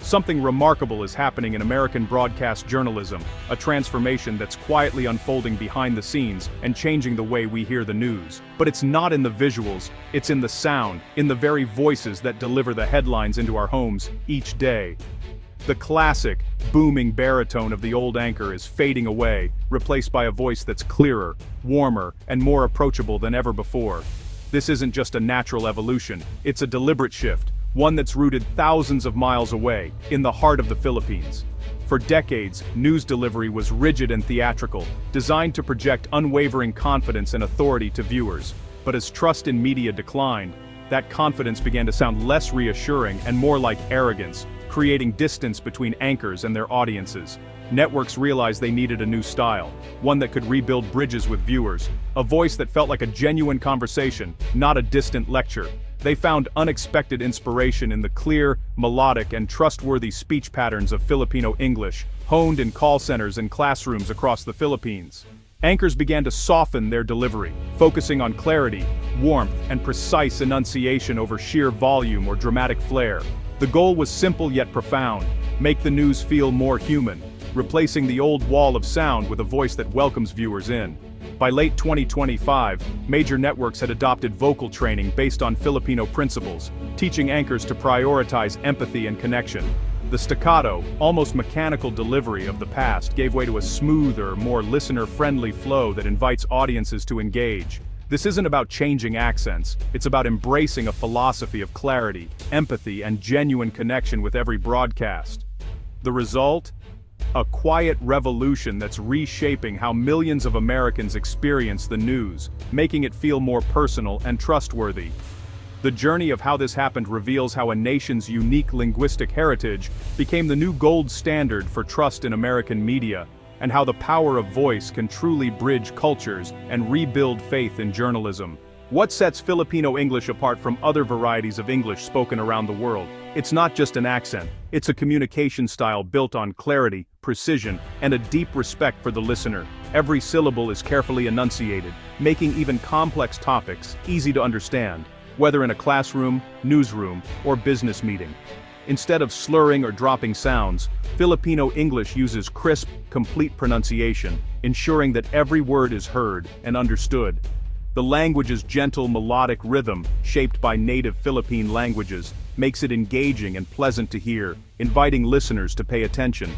Something remarkable is happening in American broadcast journalism, a transformation that's quietly unfolding behind the scenes and changing the way we hear the news. But it's not in the visuals, it's in the sound, in the very voices that deliver the headlines into our homes each day. The classic, booming baritone of the old anchor is fading away, replaced by a voice that's clearer, warmer, and more approachable than ever before. This isn't just a natural evolution, it's a deliberate shift, one that's rooted thousands of miles away, in the heart of the Philippines. For decades, news delivery was rigid and theatrical, designed to project unwavering confidence and authority to viewers. But as trust in media declined, that confidence began to sound less reassuring and more like arrogance, creating distance between anchors and their audiences. Networks realized they needed a new style, one that could rebuild bridges with viewers, a voice that felt like a genuine conversation, not a distant lecture. They found unexpected inspiration in the clear, melodic, and trustworthy speech patterns of Filipino English, honed in call centers and classrooms across the Philippines. Anchors began to soften their delivery, focusing on clarity, warmth, and precise enunciation over sheer volume or dramatic flair. The goal was simple yet profound: make the news feel more human, replacing the old wall of sound with a voice that welcomes viewers in. By late 2025, major networks had adopted vocal training based on Filipino principles, teaching anchors to prioritize empathy and connection. The staccato, almost mechanical delivery of the past gave way to a smoother, more listener-friendly flow that invites audiences to engage. This isn't about changing accents, it's about embracing a philosophy of clarity, empathy, and genuine connection with every broadcast. The result? A quiet revolution that's reshaping how millions of Americans experience the news, making it feel more personal and trustworthy. The journey of how this happened reveals how a nation's unique linguistic heritage became the new gold standard for trust in American media, and how the power of voice can truly bridge cultures and rebuild faith in journalism. What sets Filipino English apart from other varieties of English spoken around the world? It's not just an accent, it's a communication style built on clarity, precision, and a deep respect for the listener. Every syllable is carefully enunciated, making even complex topics easy to understand, whether in a classroom, newsroom, or business meeting. Instead of slurring or dropping sounds, Filipino English uses crisp, complete pronunciation, ensuring that every word is heard and understood. The language's gentle melodic rhythm, shaped by native Philippine languages, makes it engaging and pleasant to hear, inviting listeners to pay attention.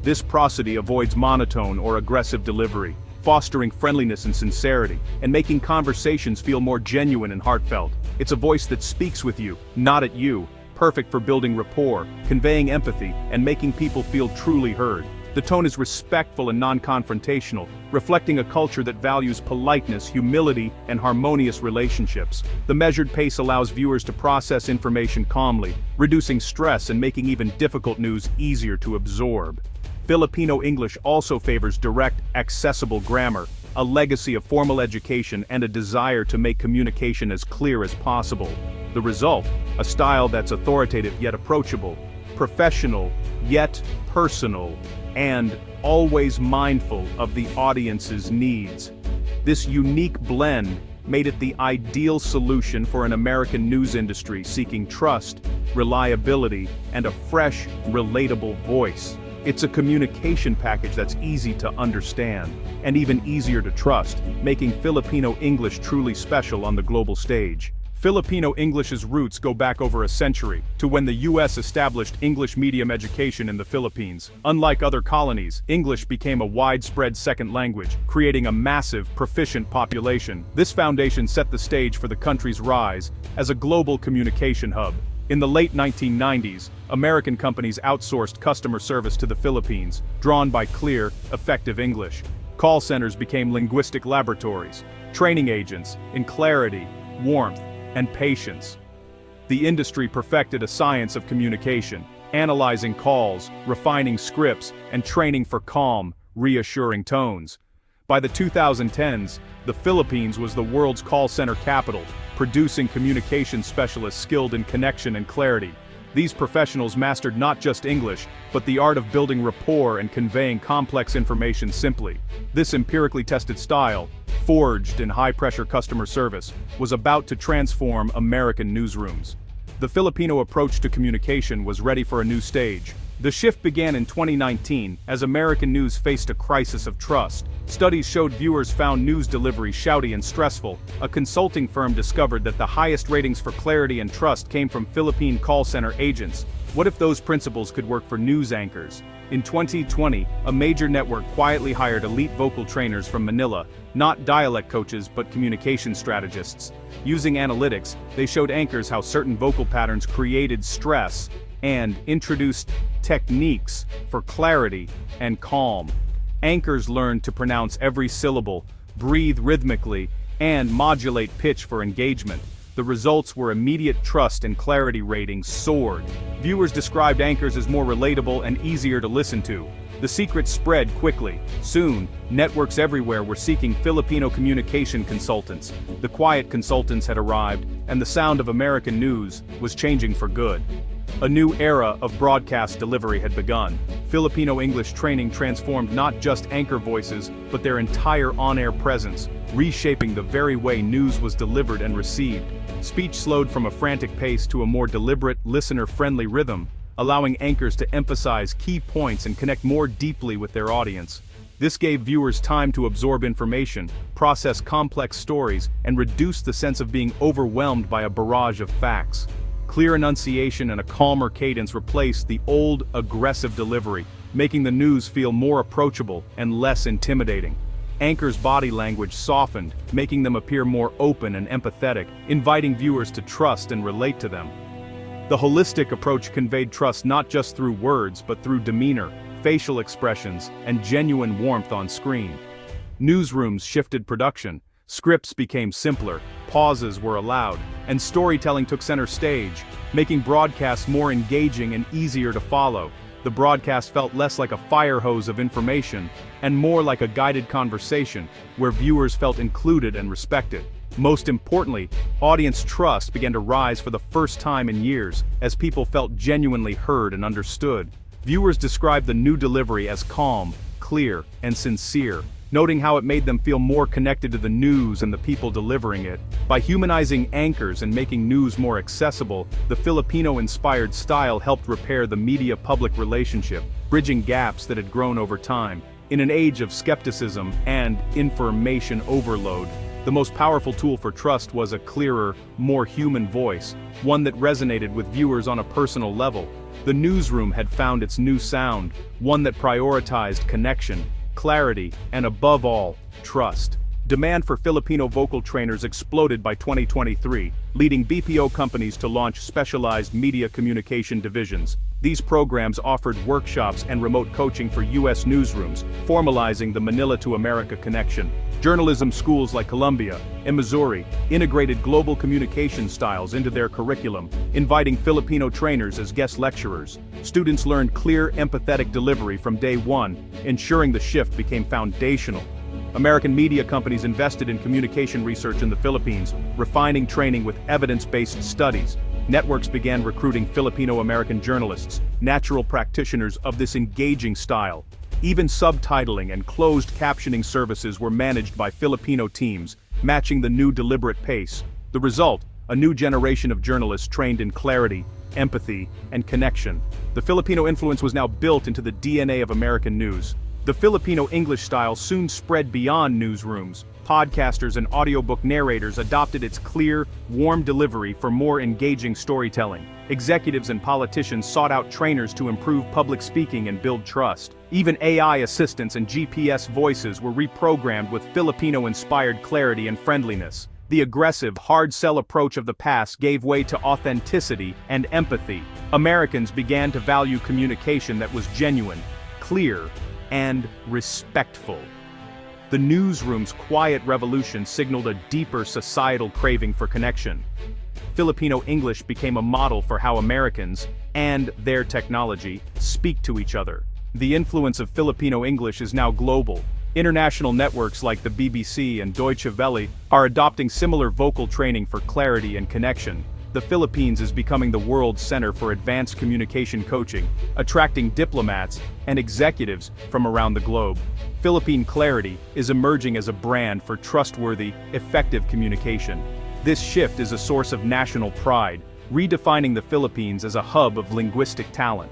This prosody avoids monotone or aggressive delivery, fostering friendliness and sincerity, and making conversations feel more genuine and heartfelt. It's a voice that speaks with you, not at you, perfect for building rapport, conveying empathy, and making people feel truly heard. The tone is respectful and non-confrontational, reflecting a culture that values politeness, humility, and harmonious relationships. The measured pace allows viewers to process information calmly, reducing stress and making even difficult news easier to absorb. Filipino English also favors direct, accessible grammar, a legacy of formal education and a desire to make communication as clear as possible. The result, a style that's authoritative yet approachable, professional yet personal, and always mindful of the audience's needs. This unique blend made it the ideal solution for an American news industry seeking trust, reliability, and a fresh, relatable voice. It's a communication package that's easy to understand, and even easier to trust, making Filipino English truly special on the global stage. Filipino English's roots go back over a century, to when the U.S. established English medium education in the Philippines. Unlike other colonies, English became a widespread second language, creating a massive, proficient population. This foundation set the stage for the country's rise as a global communication hub. In the late 1990s, American companies outsourced customer service to the Philippines, drawn by clear, effective English. Call centers became linguistic laboratories, training agents in clarity, warmth, and patience. The industry perfected a science of communication, analyzing calls, refining scripts, and training for calm, reassuring tones. By the 2010s, the Philippines was the world's call center capital, producing communication specialists skilled in connection and clarity. These professionals mastered not just English, but the art of building rapport and conveying complex information simply. This empirically tested style, forged in high-pressure customer service, was about to transform American newsrooms. The Filipino approach to communication was ready for a new stage. The shift began in 2019 as American news faced a crisis of trust. Studies showed viewers found news delivery shouty and stressful. A consulting firm discovered that the highest ratings for clarity and trust came from Philippine call center agents. What if those principles could work for news anchors? In 2020, a major network quietly hired elite vocal trainers from Manila, not dialect coaches but communication strategists. Using analytics, they showed anchors how certain vocal patterns created stress and introduced techniques for clarity and calm. Anchors learned to pronounce every syllable, breathe rhythmically, and modulate pitch for engagement. The results were immediate trust and clarity ratings soared. Viewers described anchors as more relatable and easier to listen to. The secret spread quickly. Soon, networks everywhere were seeking Filipino communication consultants. The quiet consultants had arrived, and the sound of American news was changing for good. A new era of broadcast delivery had begun. Filipino English training transformed not just anchor voices, but their entire on-air presence, reshaping the very way news was delivered and received. Speech slowed from a frantic pace to a more deliberate, listener-friendly rhythm, allowing anchors to emphasize key points and connect more deeply with their audience. This gave viewers time to absorb information, process complex stories, and reduce the sense of being overwhelmed by a barrage of facts. Clear enunciation and a calmer cadence replaced the old, aggressive delivery, making the news feel more approachable and less intimidating. Anchors' body language softened, making them appear more open and empathetic, inviting viewers to trust and relate to them. The holistic approach conveyed trust not just through words but through demeanor, facial expressions, and genuine warmth on screen. Newsrooms shifted production. Scripts became simpler, pauses were allowed, and storytelling took center stage, making broadcasts more engaging and easier to follow. The broadcast felt less like a fire hose of information, and more like a guided conversation, where viewers felt included and respected. Most importantly, audience trust began to rise for the first time in years, as people felt genuinely heard and understood. Viewers described the new delivery as calm, clear, and sincere, noting how it made them feel more connected to the news and the people delivering it. By humanizing anchors and making news more accessible, the Filipino-inspired style helped repair the media-public relationship, bridging gaps that had grown over time. In an age of skepticism and information overload, the most powerful tool for trust was a clearer, more human voice, one that resonated with viewers on a personal level. The newsroom had found its new sound, one that prioritized connection, clarity, and above all, trust. Demand for Filipino vocal trainers exploded by 2023, leading BPO companies to launch specialized media communication divisions. These programs offered workshops and remote coaching for U.S. newsrooms, formalizing the Manila to America connection. Journalism schools like Columbia and Missouri integrated global communication styles into their curriculum, inviting Filipino trainers as guest lecturers. Students learned clear, empathetic delivery from day one, ensuring the shift became foundational. American media companies invested in communication research in the Philippines, refining training with evidence-based studies. Networks began recruiting Filipino-American journalists, natural practitioners of this engaging style. Even subtitling and closed captioning services were managed by Filipino teams, matching the new deliberate pace. The result, a new generation of journalists trained in clarity, empathy, and connection. The Filipino influence was now built into the DNA of American news. The Filipino English style soon spread beyond newsrooms. Podcasters and audiobook narrators adopted its clear, warm delivery for more engaging storytelling. Executives and politicians sought out trainers to improve public speaking and build trust. Even AI assistants and GPS voices were reprogrammed with Filipino-inspired clarity and friendliness. The aggressive, hard-sell approach of the past gave way to authenticity and empathy. Americans began to value communication that was genuine, clear, and respectful. The newsroom's quiet revolution signaled a deeper societal craving for connection. Filipino English became a model for how Americans, and their technology, speak to each other. The influence of Filipino English is now global. International networks like the BBC and Deutsche Welle are adopting similar vocal training for clarity and connection. The Philippines is becoming the world's center for advanced communication coaching, attracting diplomats and executives from around the globe. Philippine Clarity is emerging as a brand for trustworthy, effective communication. This shift is a source of national pride, redefining the Philippines as a hub of linguistic talent.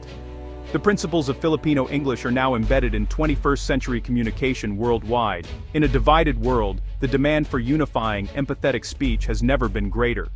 The principles of Filipino English are now embedded in 21st-century communication worldwide. In a divided world, the demand for unifying, empathetic speech has never been greater.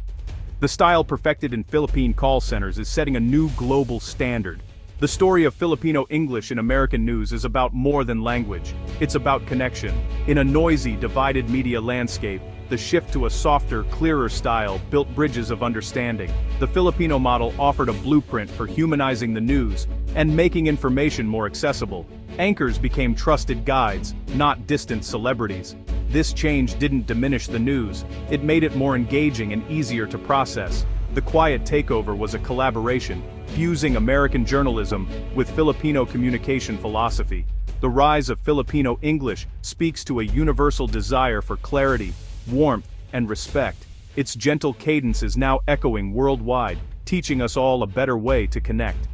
The style perfected in Philippine call centers is setting a new global standard. The story of Filipino English in American news is about more than language. It's about connection. In a noisy, divided media landscape, the shift to a softer, clearer style built bridges of understanding. The Filipino model offered a blueprint for humanizing the news and making information more accessible. Anchors became trusted guides, not distant celebrities. This change didn't diminish the news, it made it more engaging and easier to process. The quiet takeover was a collaboration, fusing American journalism with Filipino communication philosophy. The rise of Filipino English speaks to a universal desire for clarity, warmth, and respect. Its gentle cadence is now echoing worldwide, teaching us all a better way to connect.